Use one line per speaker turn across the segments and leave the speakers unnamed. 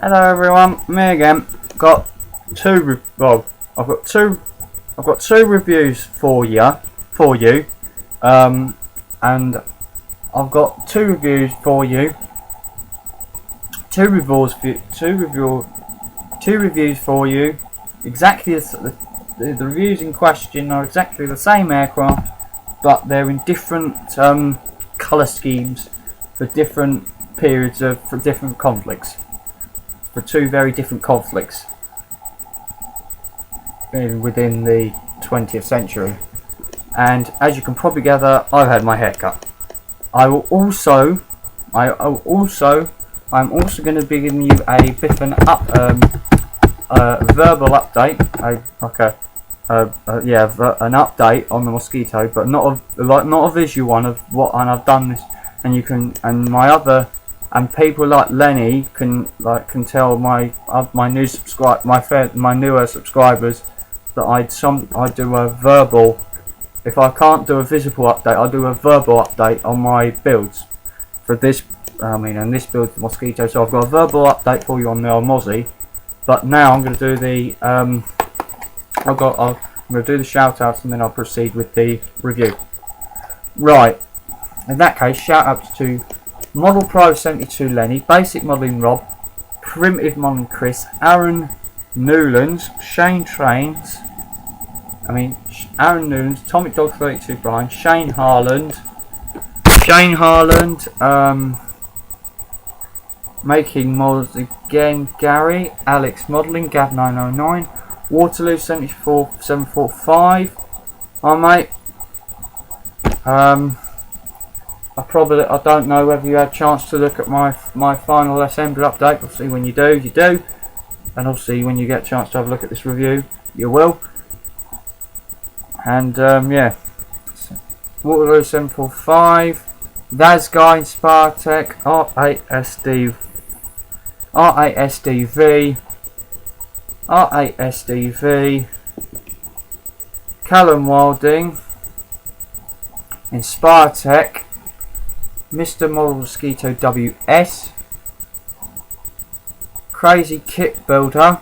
Hello everyone, me again. I've got two reviews for you, and I've got two reviews for you, two reviews for you. Exactly the reviews in question are exactly the same aircraft, but they're in different colour schemes for different periods for different conflicts. For two very different conflicts within the 20th century. And as you can probably gather, I've had my hair cut. I'm also going to be giving you a bit of an verbal update, an update on the Mosquito, but not a visual one of what. And I've done this, and you can, and my other. And people like Lenny can tell my newer subscribers that I do a verbal. If I can't do a visible update, I'll do a verbal update on my builds for this. And this build for Mosquito. So I've got a verbal update for you on the Mozzie. But now I'm going to do the I'm going to do the shout outs, and then I'll proceed with the review. Right. In that case, shout outs to Model Pro 72 Lenny, Basic Modelling Rob, Primitive Modelling Chris, Aaron Newlands, Aaron Newlands, Atomic Dog 32 Brian, Shane Harland, Making Models Again Gary, Alex Modelling, Gav 909, Waterloo 745. Hi mate. I don't know whether you had a chance to look at my final assembly update. Obviously when you do, you do. And obviously when you get a chance to have a look at this review, you will. And yeah. Waterloo 745, Vaz Guy in Spartech, R8SDV, Callum Wilding in Spartech, Mr. Model Mosquito WS, Crazy Kit Builder,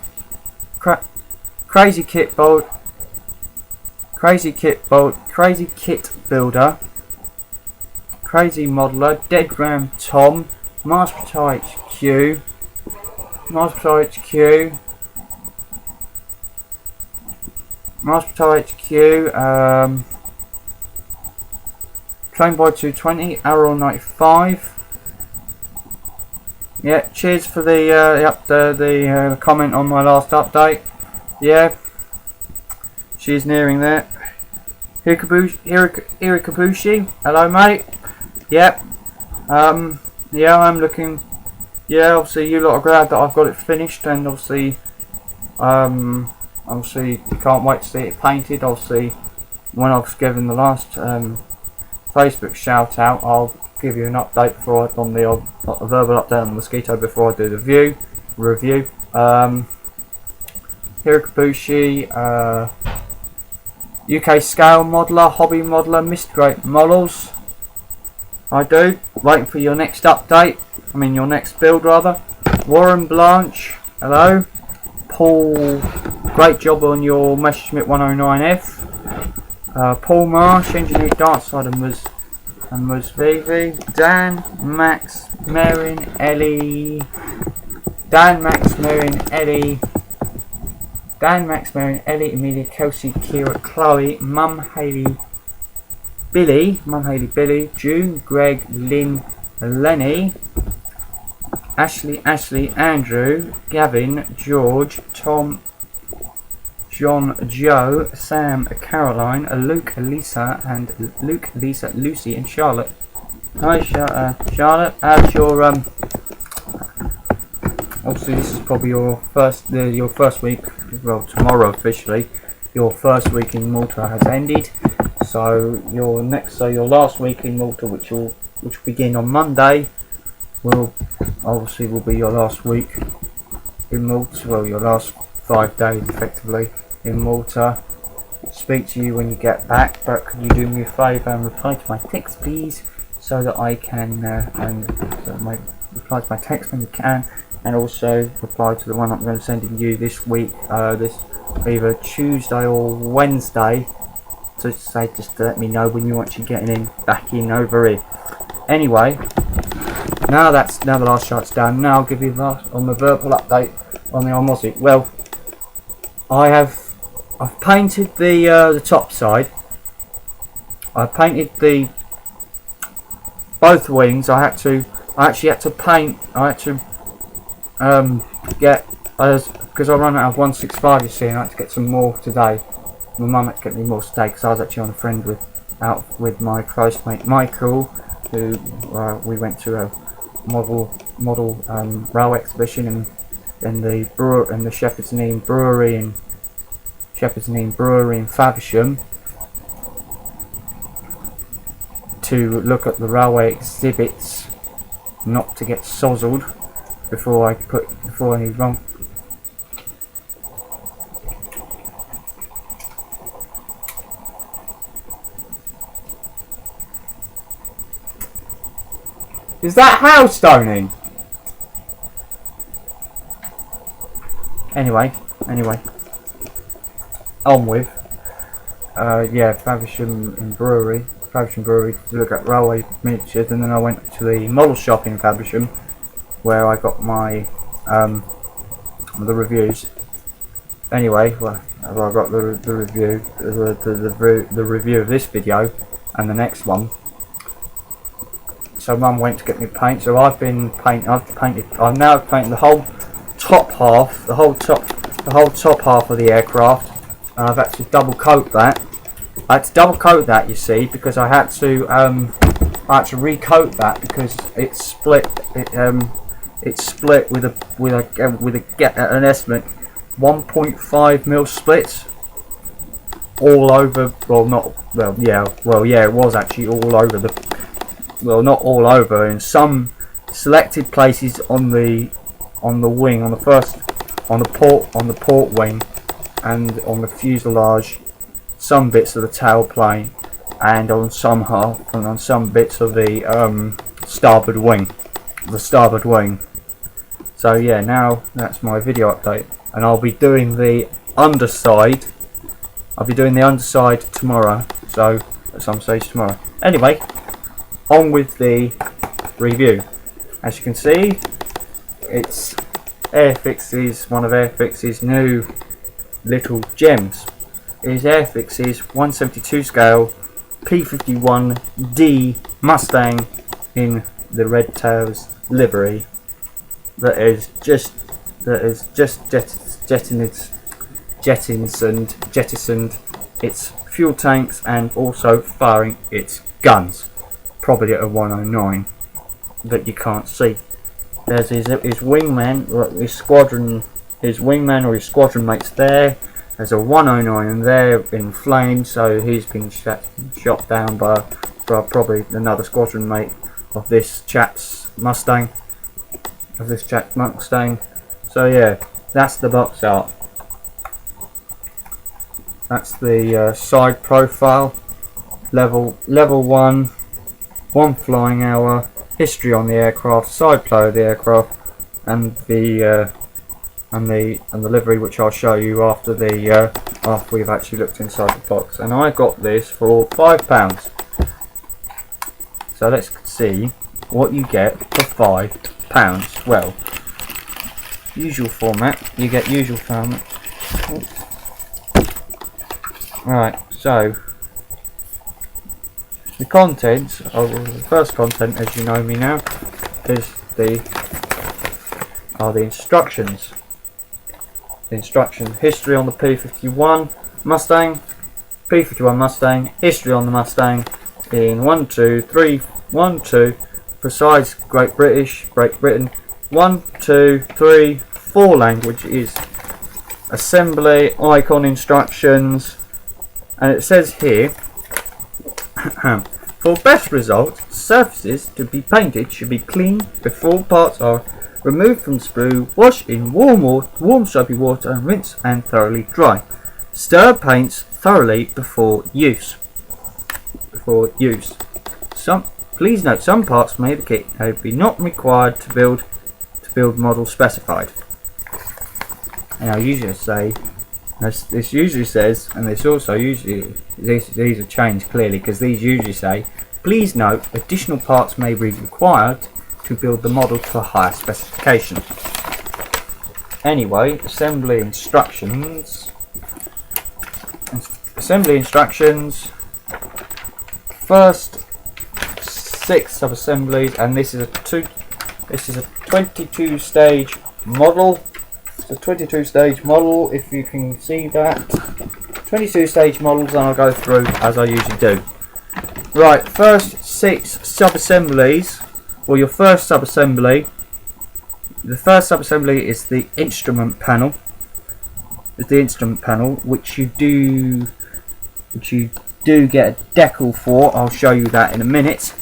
Crazy Kit Builder, Crazy Modeler, Dead Ram Tom, Mars Patrol HQ, Trainboy 220, Arrow 95. Yeah, cheers for the comment on my last update. Yeah, she's nearing there. Hirikabushi, hello mate. Yep. Yeah, I'm looking. Yeah, obviously you lot are glad that I've got it finished, and obviously you can't wait to see it painted. Obviously, when I've given the last Facebook shout out, I'll give you an update before a verbal update on the Mosquito before I do the review. Hirikabushi, UK Scale Modeler, Hobby Modeler, Mr. Great Models. I do. Waiting for your next update. Your next build rather. Warren Blanche, hello. Paul, great job on your Messerschmitt 109F. Paul Marsh, Engineer Darkside and Mus Vivi. Dan, Max, Marin, Ellie, Amelia, Kelsey, Kira, Chloe, Mum Haley, Billy, June, Greg, Lynn, Lenny, Ashley, Andrew, Gavin, George, Tom, John, Joe, Sam, Caroline, Luke, Lisa, Lucy, and Charlotte. Hi, Charlotte. How's your obviously this is probably your first week. Well, tomorrow officially, your first week in Malta has ended. So your last week in Malta, which will begin on Monday, will be your last week in Malta. Well, your last 5 days effectively in Malta. Speak to you when you get back, but could you do me a favour and reply to my text please, so that I can reply to my text when you can, and also reply to the one I'm going to send you this week, this either Tuesday or Wednesday, to say just to let me know when you're actually getting in back in over here. Anyway, now the last shot's done. Now I'll give you on the verbal update on the Mosquito. Well, I've painted the top side. I painted both wings. I actually had to paint. I had to because I run out of 165, you see, and I had to get some more today. My mum had to get me more today because I was actually on a friend out with my close mate Michael, who we went to a model rail exhibition in the Shepherd's Neame Brewery in Faversham, to look at the railway exhibits, not to get sozzled before I run. Is that hailstoning? Anyway, on with Faversham Brewery to look at railway miniatures, and then I went to the model shop in Faversham where I got my the reviews. Anyway, well, I got the review, the review of this video and the next one. So Mum went to get me paint. So I've now painted the whole top half, the whole top half of the aircraft. And I've had to double coat that. I had to double coat that, you see, because I had to recoat that because it's split. It's split with an estimate 1.5 mil splits all over. It was actually all over not all over, in some selected places on the wing, on the port wing, and on the fuselage, some bits of the tailplane, and on some bits of the starboard wing. So yeah, now that's my video update, and I'll be doing the underside. Tomorrow, so at some stage tomorrow. Anyway, on with the review. As you can see, it's one of Airfix's new little gems. It is Airfix's 172 scale p-51d Mustang in the Red Tails livery that is just jettisoned its fuel tanks and also firing its guns, probably at a 109 that you can't see. There's his wingman, his wingman or his squadron mates there. There's a 109 there in flames, so he's been shot down by probably another squadron mate of this chap's Mustang. So yeah, that's the box art. That's the side profile, level 1 flying hour, history on the aircraft, side play of the aircraft, and the livery, which I'll show you after we've actually looked inside the box. And I got this for £5. So let's see what you get for £5. Well, usual format. You get usual format. Right. So the contents, the first content, as you know me now, are the instructions. The instruction: history on the P-51 Mustang, history on the Mustang in 1, 2, 3, 1, 2, besides Great Britain, 1, 2, 3, 4 languages, assembly, icon instructions, and it says here, for best results, surfaces to be painted should be clean before parts are removed from sprue, wash in warm soapy water and rinse and thoroughly dry. Stir paints thoroughly before use. Please note some parts may be not required to build build model specified. And I usually say, this usually says, and this also usually, these are changed clearly, because these usually say, please note additional parts may be required to build the model to a higher specification. Anyway, assembly instructions. First 6 sub-assemblies, and this is a 22 stage model. It's a 22 stage model, if you can see that. 22 stage models, and I'll go through as I usually do. Right, first 6 sub-assemblies, or your first sub-assembly. The first sub-assembly is the instrument panel. Which you do get a decal for. I'll show you that in a minute.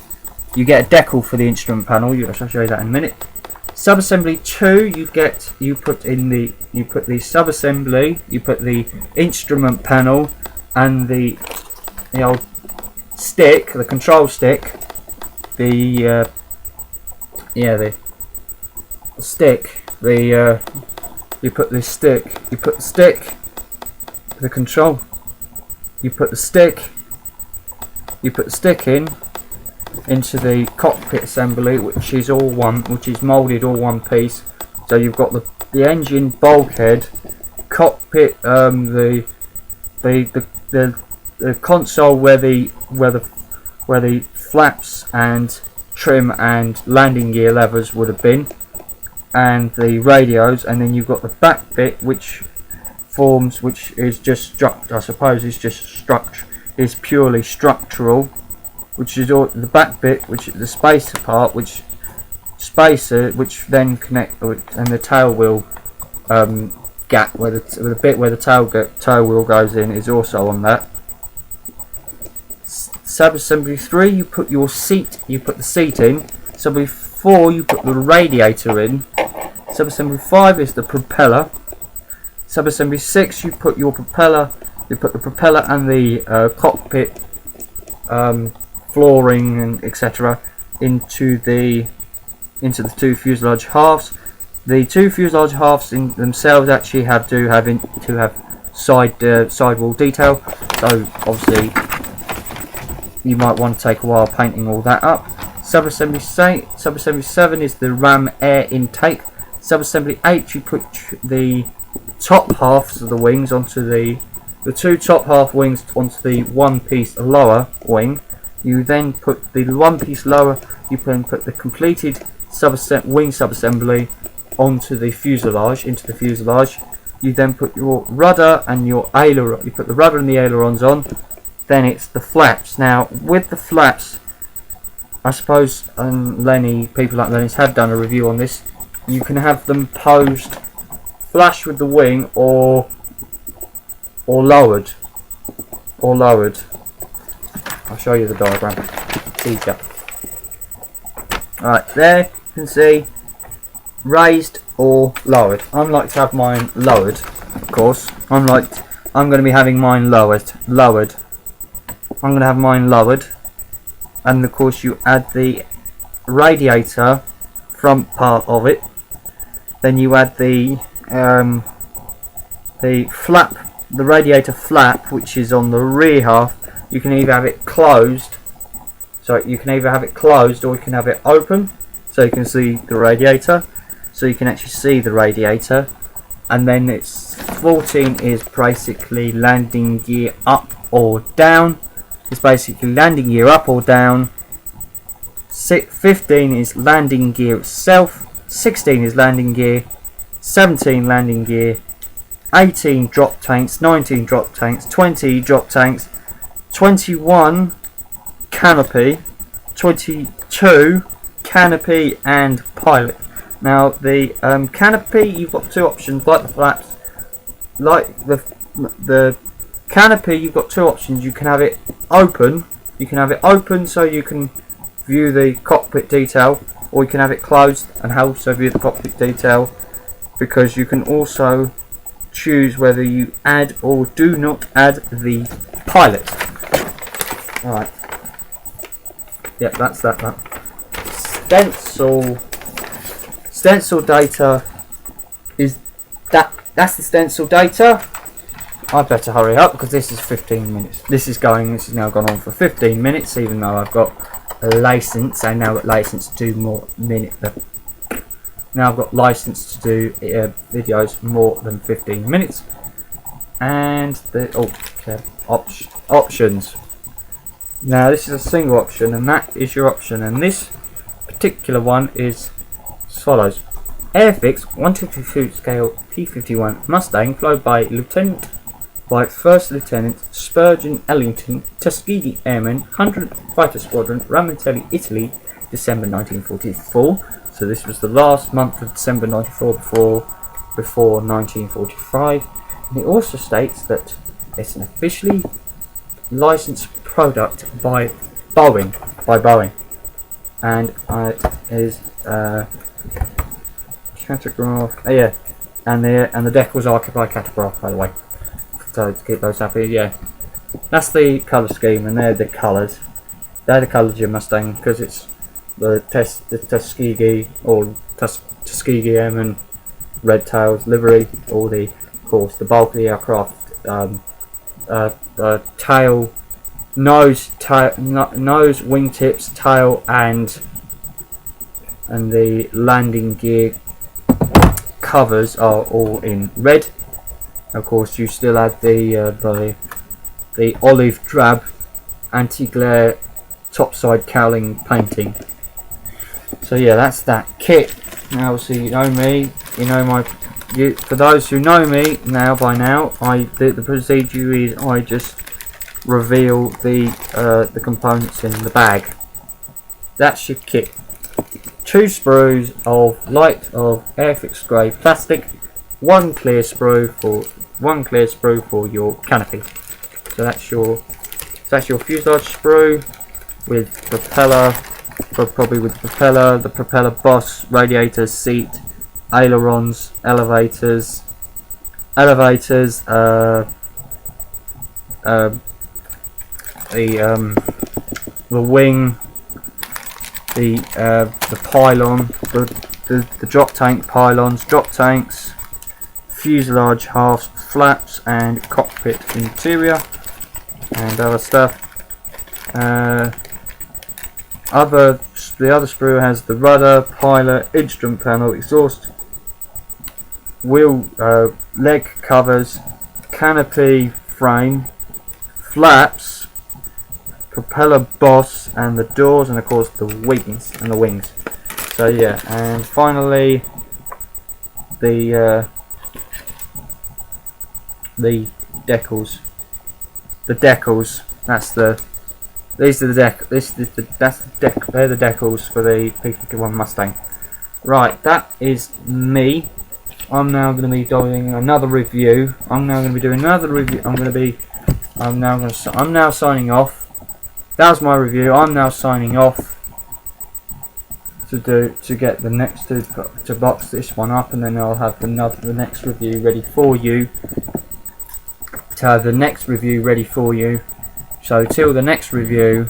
You get a decal for the instrument panel. I'll show you that in a minute. Sub-assembly 2, you put the sub-assembly, you put the instrument panel and the old stick, the control stick, the stick, you put the control, you put the stick in into the cockpit assembly, which is molded all one piece. So you've got the engine bulkhead, cockpit, the console where the flaps and trim and landing gear levers would have been, and the radios, and then you've got the back bit, which is just purely structural, which is all the back bit, which is the spacer part, which then connect, and the tail wheel gap where the bit where the tail wheel goes in is also on that. Sub-assembly 3, you put the seat in. Sub-assembly 4, you put the radiator in. Sub-assembly 5 is the propeller. Sub-assembly 6, you put the propeller and the cockpit flooring and etc. into the 2 fuselage halves. The 2 fuselage halves in themselves actually have to have sidewall detail, so obviously you might want to take a while painting all that up. Sub-assembly 7 is the ram air intake. Sub-assembly 8, you put the top halves of the wings onto the 2 top half wings onto the 1 piece lower wing. You then put the 1 piece lower, you then put the completed wing sub-assembly onto the fuselage, into the fuselage. You then put your rudder and your aileron, you put the rudder and the ailerons on. Then it's the flaps. Now with the flaps, I suppose people like Lenny's have done a review on this. You can have them posed flush with the wing or lowered. I'll show you the diagram. It's easier. Right, there you can see raised or lowered. I like to have mine lowered, of course. I'm going to be having mine lowered. I'm going to have mine lowered, and of course you add the radiator front part of it. Then you add the flap, the radiator flap, which is on the rear half. You can either have it closed, or you can have it open, so you can see the radiator. So you can actually see the radiator. And then it's 14 is basically landing gear up or down. It's basically landing gear up or down. 15 is landing gear itself. 16 is landing gear. 17 landing gear. 18 drop tanks. 19 drop tanks. 20 drop tanks. 21 canopy. 22 canopy and pilot. Now the canopy, you've got 2 options, like the flaps. Like the canopy, you've got 2 options. You can have it open. You can have it open so you can view the cockpit detail, or you can have it closed and also view the cockpit detail, because you can also choose whether you add or do not add the pilot. Alright. Yep, that's that. stencil data is that's the stencil data. I better hurry up because this is 15 minutes. This has now gone on for 15 minutes, even though I've got a license. I now got license to do more minutes. Now I've got license to do videos more than 15 minutes. And the options. Now this is a single option, and that is your option. And this particular one is as follows: airfix 122 scale p-51 Mustang, flown by First Lieutenant Spurgeon Ellington, Tuskegee Airmen, 100th Fighter Squadron, Ramitelli, Italy, December 1944. So this was the last month of December 1944 before 1945. And it also states that it's an officially licensed product by Boeing. And it is catograph. Yeah, and the deck was by catograph, by the way. So to keep those happy, yeah. That's the colour scheme, and they're the colours. They're the colours of your Mustang, because it's the Tuskegee or Tuskegee Airmen red tails livery, or of course the bulk of the aircraft tail, nose, wingtips, tail, and the landing gear covers are all in red. Of course, you still have the olive drab anti-glare topside cowling painting. So yeah, that's that kit. Now, obviously, you know me. For those who know me by now, the procedure is I just reveal the components in the bag. That's your kit. 2 sprues of airfix grey plastic, one clear sprue for your canopy. So that's your fuselage sprue with propeller, probably with propeller, the propeller boss, radiators, seat, ailerons, elevators, the wing, the pylon, the drop tank pylons, drop tanks, fuselage halves, flaps, and cockpit interior, and other stuff. The other sprue has the rudder, pilot, instrument panel, exhaust, wheel, leg covers, canopy frame, flaps, propeller boss, and the doors, and of course the wings. So yeah, and finally the decals. These are the decals for the p-51 Mustang. Right, that is me. I'm now going to be doing another review. I'm now signing off. That was my review. I'm now signing off to get the next to box this one up, and then I'll have the next review ready for you. So till the next review,